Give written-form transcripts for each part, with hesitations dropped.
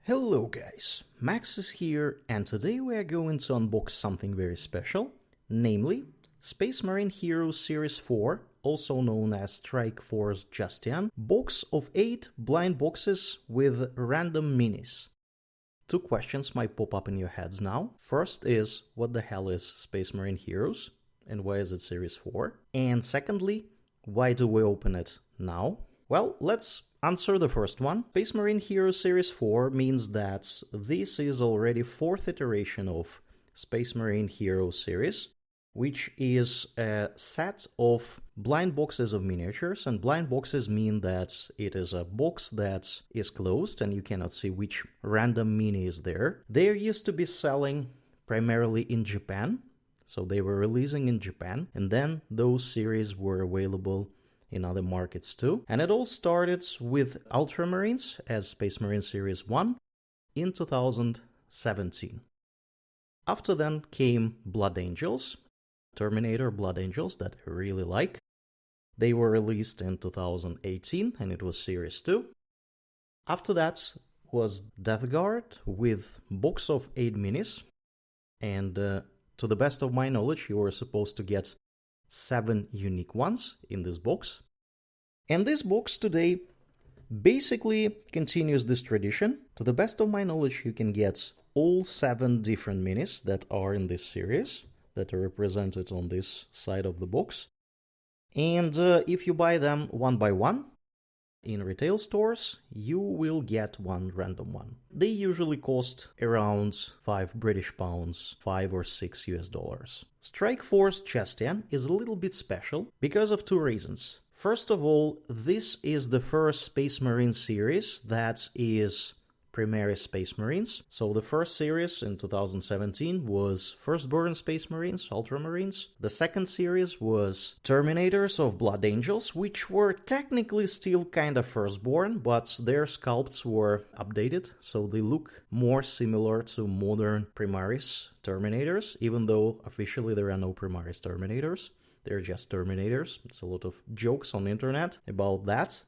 Hello guys, Max is here, and today we are going to unbox something very special, namely Space Marine Heroes Series 4, also known as Strike Force Justian, box of 8 blind boxes with random minis. Two questions might pop up in your heads now. First is, what the hell is Space Marine Heroes, and why is it Series 4? And secondly, why do we open it now? Well, let's answer the first one. Space Marine Heroes Series 4 means that this is already 4th iteration of Space Marine Heroes series, which is a set of blind boxes of miniatures, and blind boxes mean that it is a box that is closed and you cannot see which random mini is there. They used to be selling primarily in Japan, so they were releasing in Japan, and then those series were available in other markets too. And it all started with Ultramarines as Space Marine Series 1 in 2017. After then came Blood Angels, Terminator Blood Angels that I really like. They were released in 2018 and it was Series 2. After that was Death Guard with box of 8 minis, and to the best of my knowledge you were supposed to get 7 unique ones in this box. And this box today basically continues this tradition. To the best of my knowledge, you can get all 7 different minis that are in this series, that are represented on this side of the box. And if you buy them one by one in retail stores, you will get one random one. They usually cost around £5 5 or 6 US dollars. Strike Force Justian is a little bit special because of 2 reasons. First of all, this is the first Space Marine series that is Primary Space Marines. So the first series in 2017 was Firstborn Space Marines, Ultramarines. The second series was Terminators of Blood Angels, which were technically still kind of Firstborn, but their sculpts were updated, so they look more similar to modern Primaris Terminators, even though officially there are no Primaris Terminators. They're just Terminators. It's a lot of jokes on the internet about that.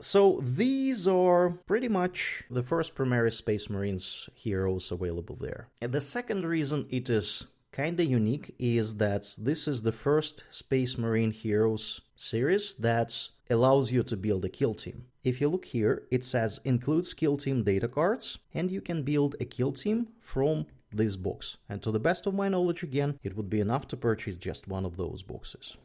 So these are pretty much the first Primary Space Marines heroes available there. And the second reason it is kinda unique is that this is the first Space Marine Heroes series that allows you to build a kill team. If you look here, it says includes kill team data cards, and you can build a kill team from this box. And to the best of my knowledge, again, it would be enough to purchase just one of those boxes.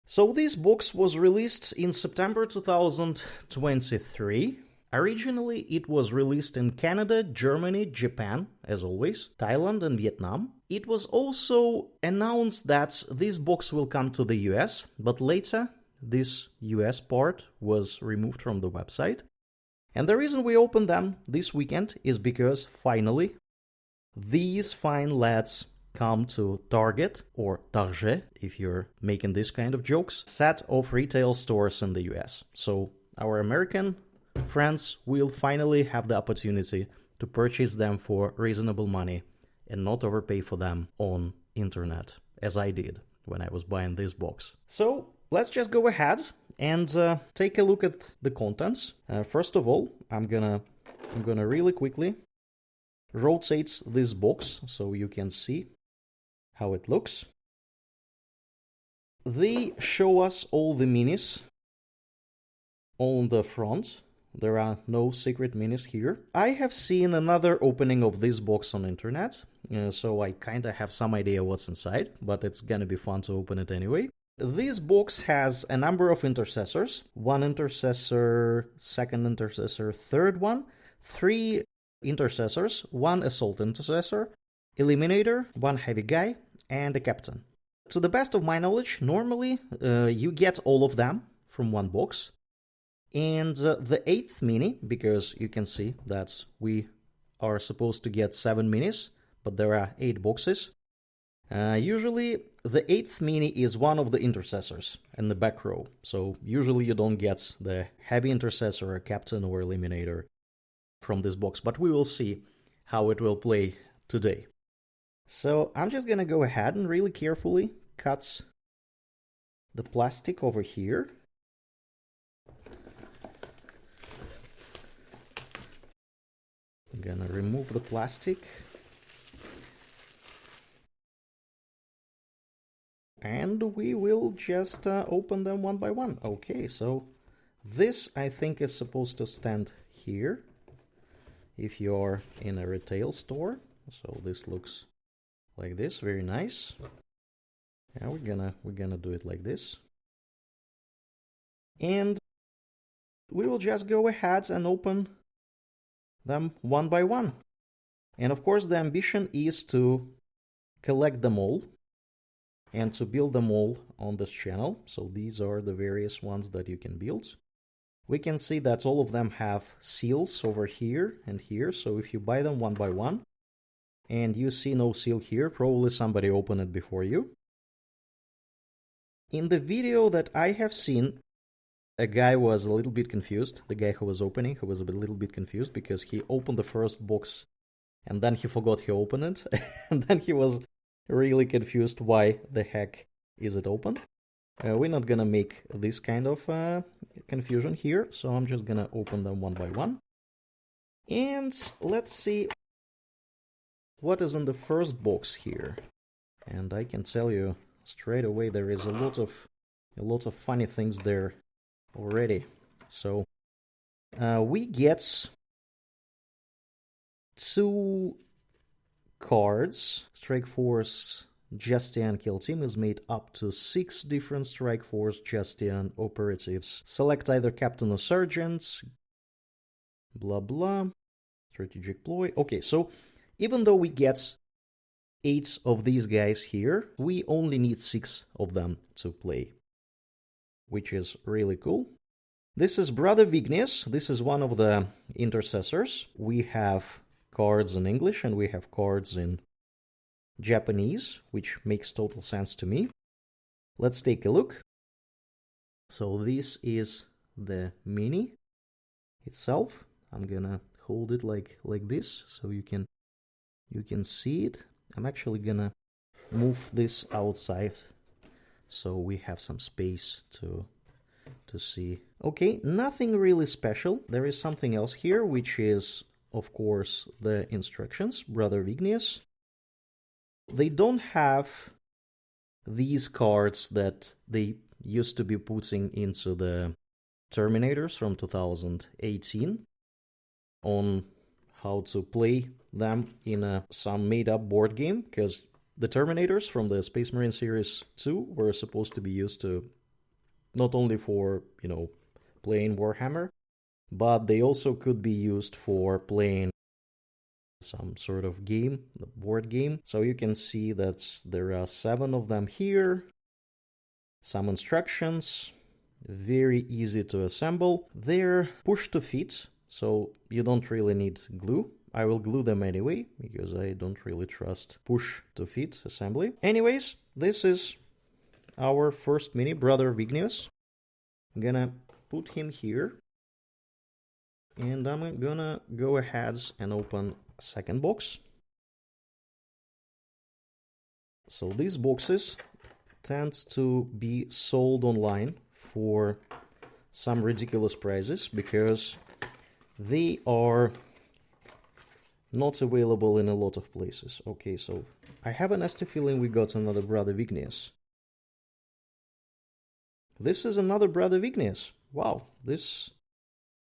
So this box was released in September 2023. Originally, it was released in Canada, Germany, Japan, as always, Thailand and Vietnam. It was also announced that this box will come to the US, but later this US part was removed from the website. And the reason we opened them this weekend is because finally these fine lads come to Target, or Target, if you're making this kind of jokes, set of retail stores in the US. So our American friends will finally have the opportunity to purchase them for reasonable money and not overpay for them on internet, as I did when I was buying this box. So let's just go ahead and take a look at the contents. First of all, I'm gonna really quickly rotate this box so you can see how it looks. They show us all the minis on the front. There are no secret minis here. I have seen another opening of this box on internet, so I kinda have some idea what's inside, but it's gonna be fun to open it anyway. This box has a number of intercessors. 1 intercessor, 2nd intercessor, 3rd one, 3 intercessors, 1 assault intercessor, Eliminator, 1 heavy guy, and a captain. To the best of my knowledge, normally you get all of them from one box. And the 8th mini, because you can see that we are supposed to get 7 minis, but there are 8 boxes. Usually the 8th mini is one of the intercessors in the back row. So usually you don't get the heavy intercessor, or captain, or Eliminator from this box, but we will see how it will play today. So I'm just gonna go ahead and really carefully cut the plastic over here. remove the plastic. And we will just open them one by one. Okay, so this I think is supposed to stand here if you're in a retail store. So this looks like this, very nice. Yeah, we're gonna do it like this. And we will just go ahead and open them one by one. And of course the ambition is to collect them all and to build them all on this channel. So these are the various ones that you can build. We can see that all of them have seals over here and here. So if you buy them one by one and you see no seal here, probably somebody opened it before you. In the video that I have seen, a guy was a little bit confused. The guy who was opening, who was a little bit confused because he opened the first box and then he forgot he opened it. And then he was really confused why the heck is it open. We're not gonna make this kind of confusion here, so I'm just gonna open them one by one. And let's see what is in the first box here. And I can tell you straight away there is a lot of funny things there already. So we get 2 cards. Strike Force Justian Kill Team is made up to 6 different Strike Force Justian operatives. Select either Captain or Sergeant. Blah blah. Strategic ploy. Okay, so even though we get 8 of these guys here, we only need 6 of them to play, which is really cool. This is Brother Vigneus. This is one of the intercessors. We have cards in English and we have cards in Japanese, which makes total sense to me. Let's take a look. So this is the mini itself. I'm gonna hold it like this so you can see it. I'm actually gonna move this outside so we have some space to see. Okay, nothing really special. There is something else here, which is, of course, the instructions. Brother Vigneus. They don't have these cards that they used to be putting into the Terminators from 2018 on how to play them in some made-up board game, because the Terminators from the Space Marine Series 2 were supposed to be used to not only for, playing Warhammer, but they also could be used for playing some sort of game, the board game. So you can see that there are 7 of them here. Some instructions, very easy to assemble. They're push to fit, so you don't really need glue. I will glue them anyway, because I don't really trust push to fit assembly. Anyways, this is our first mini, Brother Vigneus. I'm gonna put him here. And I'm gonna go ahead and open a second box. So these boxes tend to be sold online for some ridiculous prices because they are not available in a lot of places. Okay, so I have a nasty feeling we got another Brother Vigneus. This is another Brother Vigneus. Wow, this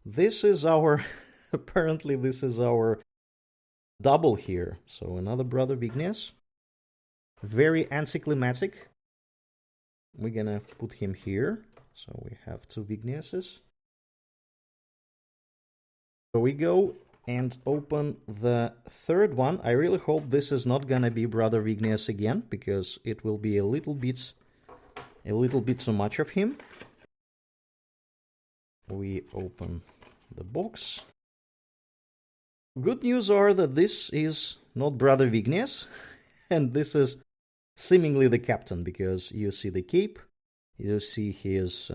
is our apparently this is our double here. So another Brother Vigneus. Very anticlimactic. We're gonna put him here. So we have 2 Vigneuses. So we go and open the third one. I really hope this is not gonna be Brother Vigneus again, because it will be a little bit too much of him. We open the box. Good news are that this is not Brother Vigneus, and this is seemingly the captain, because you see the cape, you see his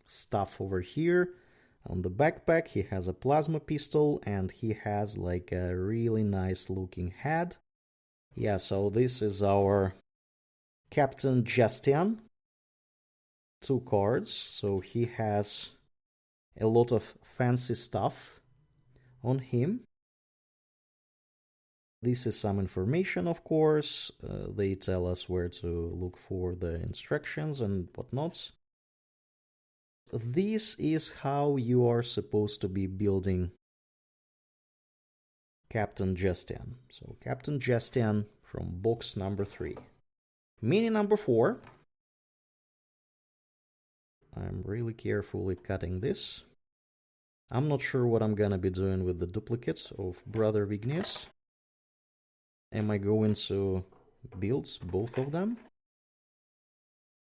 stuff over here. On the backpack, he has a plasma pistol, and he has like a really nice looking head. Yeah, so this is our Captain Justian. 2 cards, so he has a lot of fancy stuff on him. This is some information, of course. They tell us where to look for the instructions and whatnot. This is how you are supposed to be building Captain Justian. So Captain Justian from box number 3. Mini number 4. I'm really carefully cutting this. I'm not sure what I'm gonna be doing with the duplicates of Brother Vigneus. Am I going to build both of them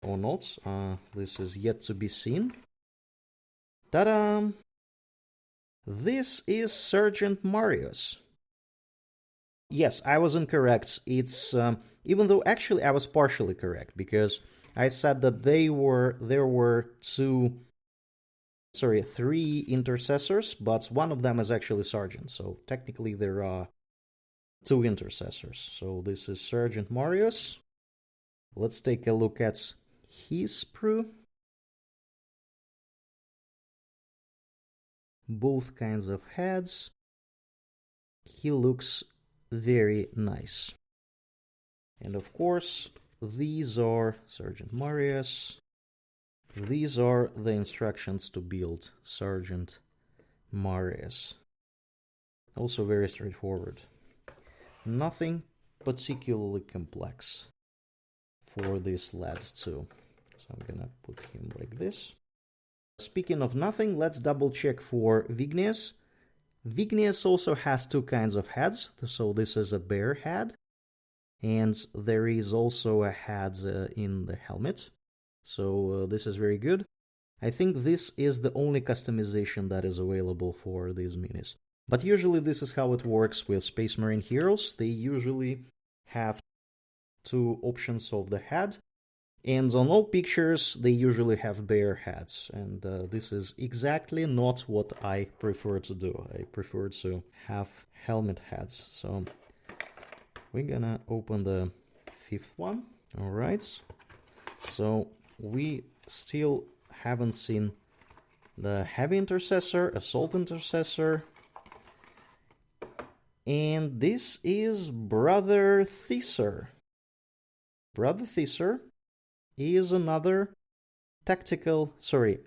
or not? This is yet to be seen. Ta-da! This is Sergeant Marius. Yes, I was incorrect. It's even though actually I was partially correct, because I said that there were 3 intercessors, but one of them is actually Sergeant. So technically there are 2 intercessors. So this is Sergeant Marius. Let's take a look at his sprue. Both kinds of heads. He looks very nice. And of course, these are Sergeant Marius. These are the instructions to build Sergeant Marius. Also very straightforward. Nothing particularly complex for these lads too. So I'm gonna put him like this. Speaking of nothing, let's double check for Vigneus. Vigneus also has 2 kinds of heads. So this is a bear head. And there is also a head in the helmet. So this is very good. I think this is the only customization that is available for these minis. But usually this is how it works with Space Marine heroes. They usually have 2 options of the head. And on all pictures, they usually have bear heads. And this is exactly not what I prefer to do. I prefer to have helmet heads. So we're gonna open the 5th one. All right. So we still haven't seen the Heavy Intercessor, Assault Intercessor. And this is Brother Thesar. Brother Thesar is another tactical, sorry,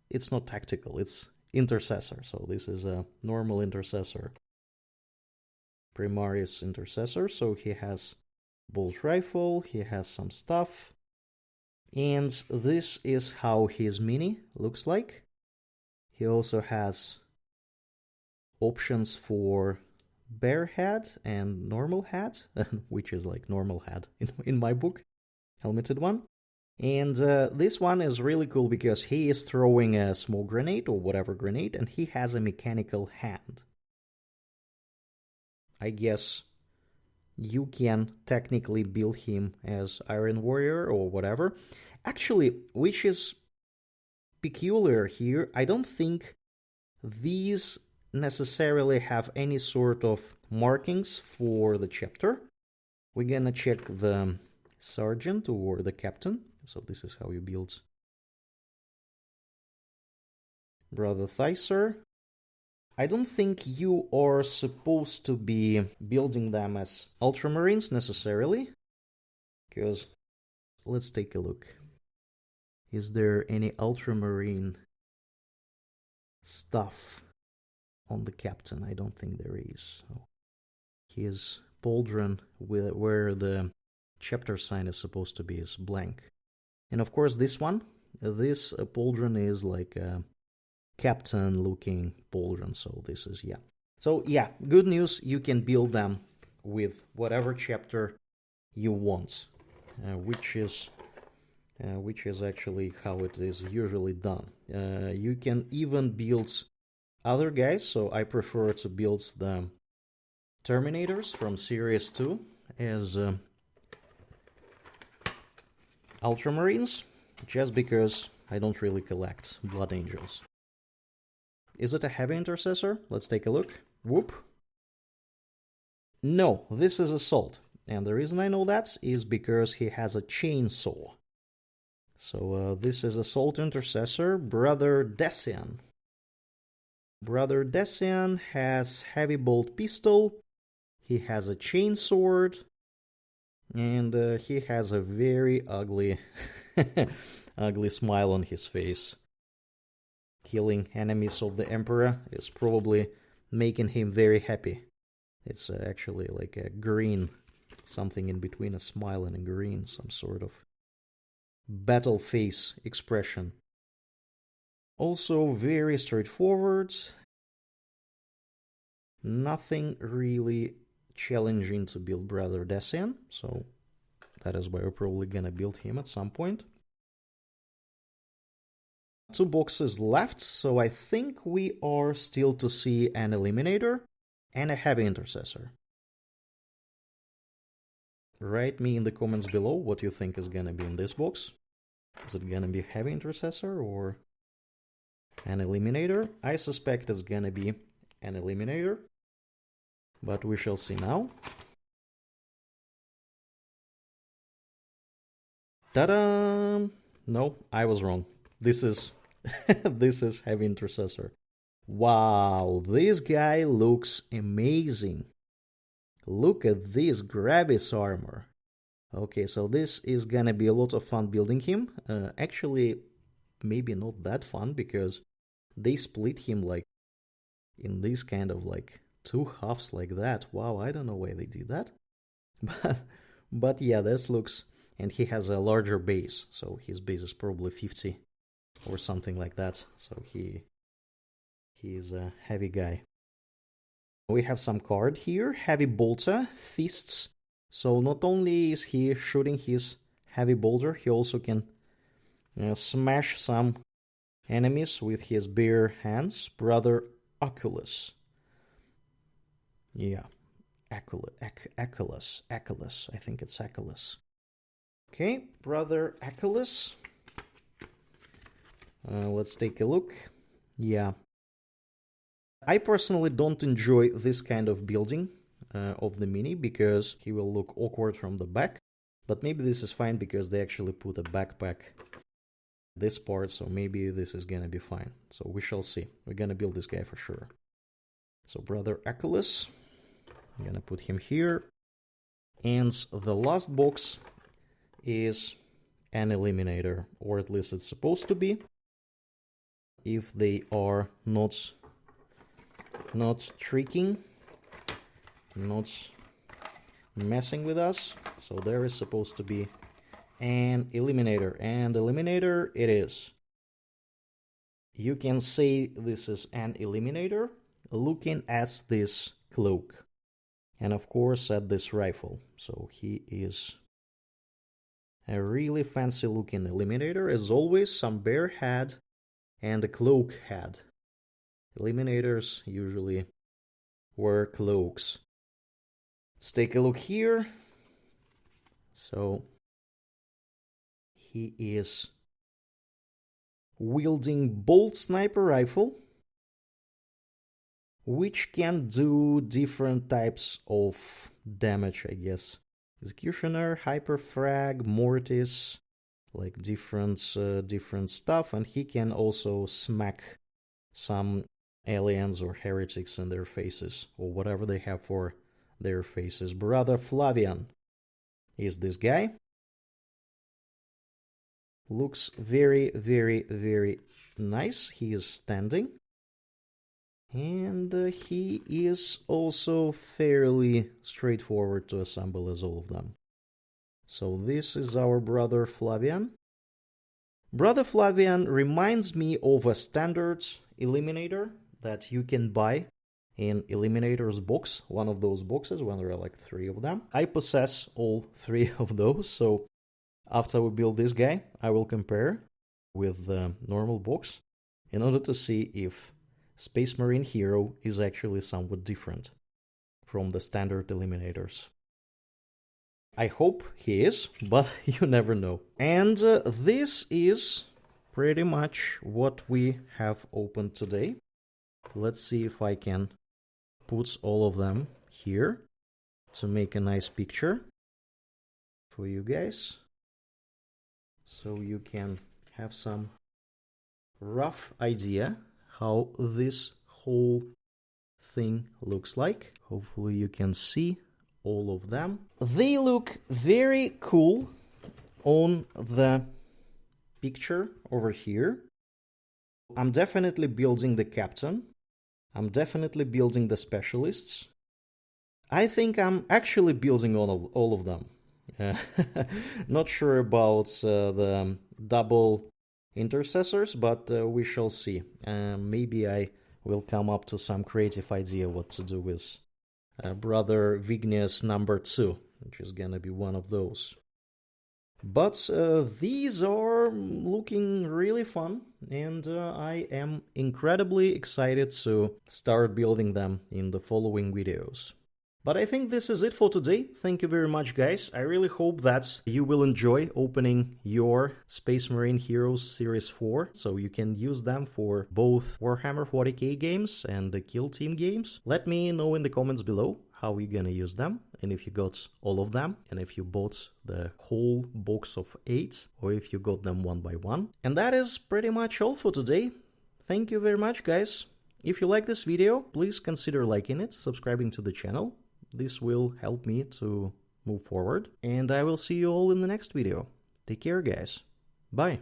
it's not tactical, it's intercessor. So this is a normal intercessor. Primarius intercessor, so he has bolt rifle, he has some stuff. And this is how his mini looks like. He also has options for bear head and normal head, which is like normal head in my book, helmeted one. And this one is really cool because he is throwing a smoke grenade or whatever grenade, and he has a mechanical hand. I guess you can technically build him as Iron Warrior or whatever. Actually, which is peculiar here, I don't think these necessarily have any sort of markings for the chapter. We're gonna check the sergeant or the captain. So this is how you build Brother Thesar. I don't think you are supposed to be building them as Ultramarines necessarily, because let's take a look. Is there any Ultramarine stuff on the captain? I don't think there is. So his pauldron, where the chapter sign is supposed to be, is blank. And of course this one, this pauldron is like a captain looking pauldron, so this is, yeah. So yeah, good news, you can build them with whatever chapter you want, which is actually how it is usually done. You can even build other guys, so I prefer to build the Terminators from Series 2 as Ultramarines, just because I don't really collect Blood Angels. Is it a Heavy Intercessor? Let's take a look. Whoop. No, this is Assault. And the reason I know that is because he has a chainsaw. So this is Assault Intercessor, Brother Desian. Brother Desian has Heavy Bolt Pistol. He has a chainsword, and he has a very ugly, ugly smile on his face. Killing enemies of the Emperor is probably making him very happy. It's actually like a green, something in between a smile and a green, some sort of battle face expression. Also very straightforward. Nothing really challenging to build Brother Desian, so that is why we're probably gonna build him at some point. 2 boxes left, so I think we are still to see an Eliminator and a Heavy Intercessor. Write me in the comments below what you think is gonna be in this box. Is it gonna be Heavy Intercessor or an Eliminator? I suspect it's gonna be an Eliminator, but we shall see now. Ta-da! No, I was wrong. This is this is Heavy Intercessor. Wow, this guy looks amazing. Look at this Gravis armor. Okay, so this is gonna be a lot of fun building him. Actually, maybe not that fun, because they split him like in this kind of like 2 halves like that. Wow, I don't know why they did that. But yeah, this looks... And he has a larger base, so his base is probably 50 or something like that. So he is a heavy guy. We have some card here, Heavy Bolter, Fists. So not only is he shooting his heavy bolter, he also can smash some enemies with his bare hands. Brother Aulus. Yeah, Aulus. I think it's Aulus. Okay, Brother Aulus. Let's take a look. Yeah. I personally don't enjoy this kind of building of the mini, because he will look awkward from the back. But maybe this is fine because they actually put a backpack this part, so maybe this is gonna be fine. So we shall see. We're gonna build this guy for sure. So Brother Aulus, I'm gonna put him here. And the last box is an Eliminator, or at least it's supposed to be, if they are not tricking, not messing with us. So there is supposed to be an Eliminator, and Eliminator it is. You can say this is an Eliminator looking at this cloak, and of course at this rifle. So he is a really fancy looking Eliminator. As always, some bear head and a cloak head. Eliminators usually wear cloaks. Let's take a look here. So he is wielding bolt sniper rifle, which can do different types of damage, I guess. Executioner, hyperfrag, mortis, like different stuff, and he can also smack some aliens or heretics in their faces, or whatever they have for their faces. Brother Flavian is this guy. Looks very, very, very nice. He is standing. And he is also fairly straightforward to assemble as all of them. So this is our Brother Flavian. Brother Flavian reminds me of a standard Eliminator that you can buy in Eliminator's box, one of those boxes, when there are like 3 of them. I possess all 3 of those, so after we build this guy, I will compare with the normal box in order to see if Space Marine Hero is actually somewhat different from the standard Eliminators. I hope he is, but you never know. And this is pretty much what we have opened today. Let's see if I can put all of them here to make a nice picture for you guys, so you can have some rough idea how this whole thing looks like. Hopefully you can see all of them. They look very cool on the picture over here. I'm definitely building the captain. I'm definitely building the specialists. I think I'm actually building all of them. Not sure about the double intercessors, but we shall see. Maybe I will come up to some creative idea what to do with Brother Vignius number 2, which is gonna be one of those. But these are looking really fun, and I am incredibly excited to start building them in the following videos. But I think this is it for today. Thank you very much, guys. I really hope that you will enjoy opening your Space Marine Heroes Series 4, so you can use them for both Warhammer 40k games and the Kill Team games. Let me know in the comments below how you're gonna use them, and if you got all of them, and if you bought the whole box of 8, or if you got them one by one. And that is pretty much all for today. Thank you very much, guys. If you like this video, please consider liking it, subscribing to the channel. This will help me to move forward, and I will see you all in the next video. Take care, guys. Bye.